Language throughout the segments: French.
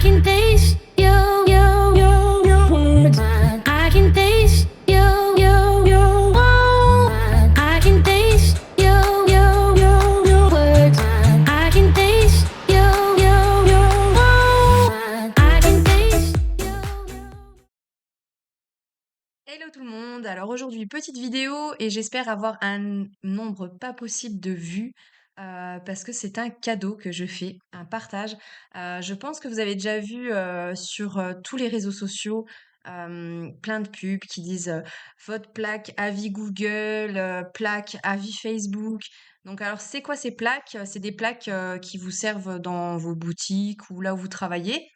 can taste your words. I can taste your I can taste your words. I can taste your I can taste Hello tout le monde, alors aujourd'hui petite vidéo et j'espère avoir un nombre pas possible de vues parce que c'est un cadeau que je fais, un partage. Je pense que vous avez déjà vu sur tous les réseaux sociaux plein de pubs qui disent votre plaque avis Google, plaque avis Facebook. Donc alors c'est quoi ces plaques? C'est des plaques qui vous servent dans vos boutiques ou là où vous travaillez.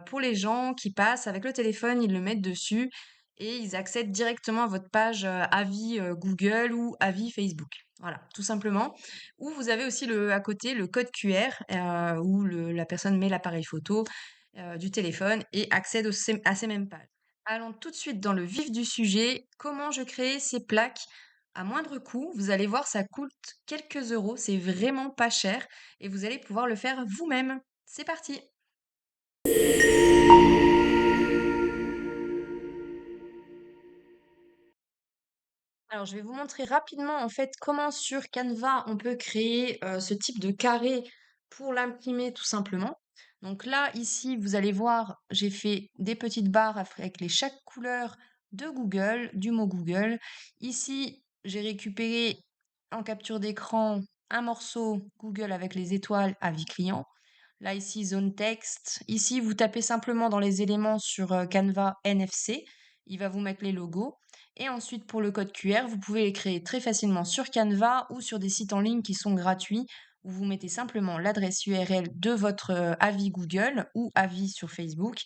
Pour les gens qui passent avec le téléphone, ils le mettent dessus et ils accèdent directement à votre page avis Google ou avis Facebook. Voilà, tout simplement. Ou vous avez aussi à côté le code QR où la personne met l'appareil photo du téléphone et accède à ces mêmes pages. Allons tout de suite dans le vif du sujet. Comment je crée ces plaques à moindre coût? Vous allez voir, ça coûte quelques euros. C'est vraiment pas cher et vous allez pouvoir le faire vous-même. C'est parti! Alors, je vais vous montrer rapidement en fait comment sur Canva on peut créer ce type de carré pour l'imprimer tout simplement. Donc là, ici, vous allez voir, j'ai fait des petites barres avec chaque couleur de Google, du mot Google. Ici, j'ai récupéré en capture d'écran un morceau Google avec les étoiles avis client. Là, ici, zone texte. Ici, vous tapez simplement dans les éléments sur Canva NFC. Il va vous mettre les logos. Et ensuite, pour le code QR, vous pouvez les créer très facilement sur Canva ou sur des sites en ligne qui sont gratuits, où vous mettez simplement l'adresse URL de votre avis Google ou avis sur Facebook,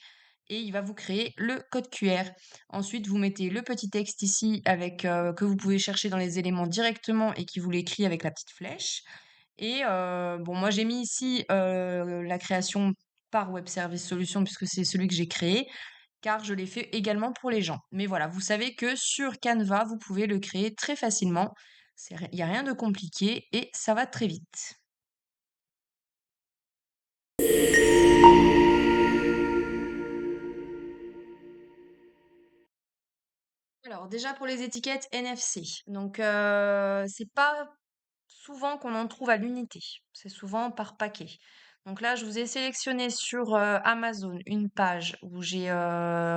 et il va vous créer le code QR. Ensuite, vous mettez le petit texte ici avec que vous pouvez chercher dans les éléments directement et qui vous l'écrit avec la petite flèche. Et bon, moi j'ai mis ici la création par Web Service Solutions puisque c'est celui que j'ai créé, car je l'ai fait également pour les gens. Mais voilà, vous savez que sur Canva, vous pouvez le créer très facilement. Il n'y a rien de compliqué et ça va très vite. Alors déjà pour les étiquettes NFC. Donc c'est pas souvent qu'on en trouve à l'unité. C'est souvent par paquet. Donc là, je vous ai sélectionné sur Amazon une page où j'ai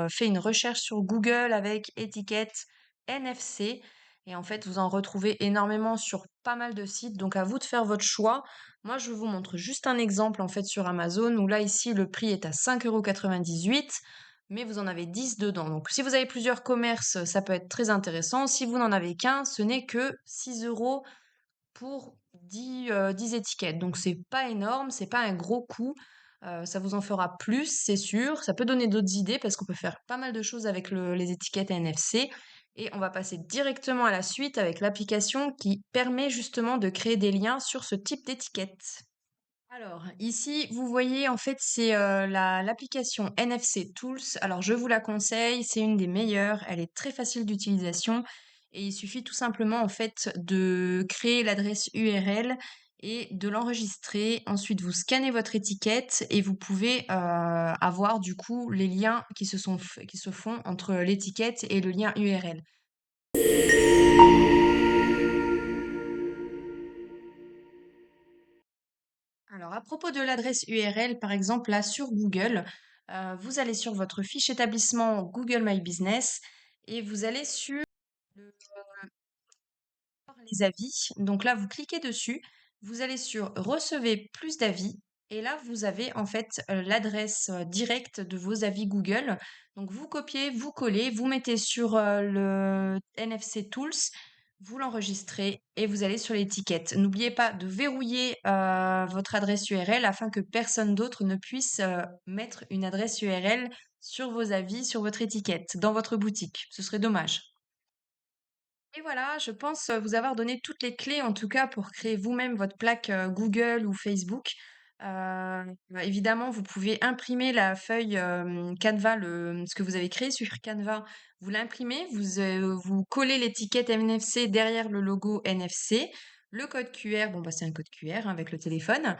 fait une recherche sur Google avec étiquette NFC. Et en fait, vous en retrouvez énormément sur pas mal de sites. Donc à vous de faire votre choix. Moi, je vous montre juste un exemple en fait sur Amazon où là, ici, le prix est à 5,98 €, mais vous en avez 10 dedans. Donc si vous avez plusieurs commerces, ça peut être très intéressant. Si vous n'en avez qu'un, ce n'est que 6 € pour 10 étiquettes. Donc c'est pas énorme, c'est pas un gros coût. Ça vous en fera plus, c'est sûr. Ça peut donner d'autres idées parce qu'on peut faire pas mal de choses avec les étiquettes NFC. Et on va passer directement à la suite avec l'application qui permet justement de créer des liens sur ce type d'étiquette. Alors, ici, vous voyez, en fait, c'est l'application NFC Tools. Alors, je vous la conseille, c'est une des meilleures. Elle est très facile d'utilisation et il suffit tout simplement, en fait, de créer l'adresse URL et de l'enregistrer. Ensuite, vous scannez votre étiquette et vous pouvez avoir du coup les liens qui se font entre l'étiquette et le lien URL. Alors, à propos de l'adresse URL, par exemple, là sur Google, vous allez sur votre fiche établissement Google My Business et vous allez sur le- les avis. Donc là, vous cliquez dessus, vous allez sur Recevez plus d'avis et là, vous avez en fait l'adresse directe de vos avis Google. Donc vous copiez, vous collez, vous mettez sur le NFC Tools, vous l'enregistrez et vous allez sur l'étiquette. N'oubliez pas de verrouiller votre adresse URL afin que personne d'autre ne puisse mettre une adresse URL sur vos avis, sur votre étiquette, dans votre boutique. Ce serait dommage. Et voilà, je pense vous avoir donné toutes les clés, en tout cas, pour créer vous-même votre plaque Google ou Facebook. Évidemment, vous pouvez imprimer la feuille Canva, ce que vous avez créé sur Canva. Vous l'imprimez, vous collez l'étiquette NFC derrière le logo NFC. Le code QR, bon, bah, c'est un code QR, hein, avec le téléphone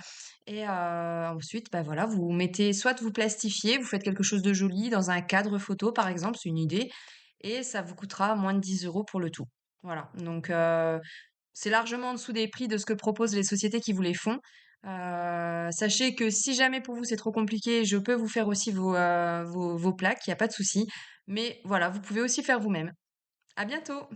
et ensuite, bah, voilà, vous mettez soit vous plastifiez, vous faites quelque chose de joli dans un cadre photo, par exemple, c'est une idée et ça vous coûtera moins de 10 € pour le tout. Voilà, donc c'est largement en dessous des prix de ce que proposent les sociétés qui vous les font. Sachez que si jamais pour vous c'est trop compliqué, je peux vous faire aussi vos plaques, il y a pas de souci. Mais voilà, vous pouvez aussi faire vous-même. À bientôt!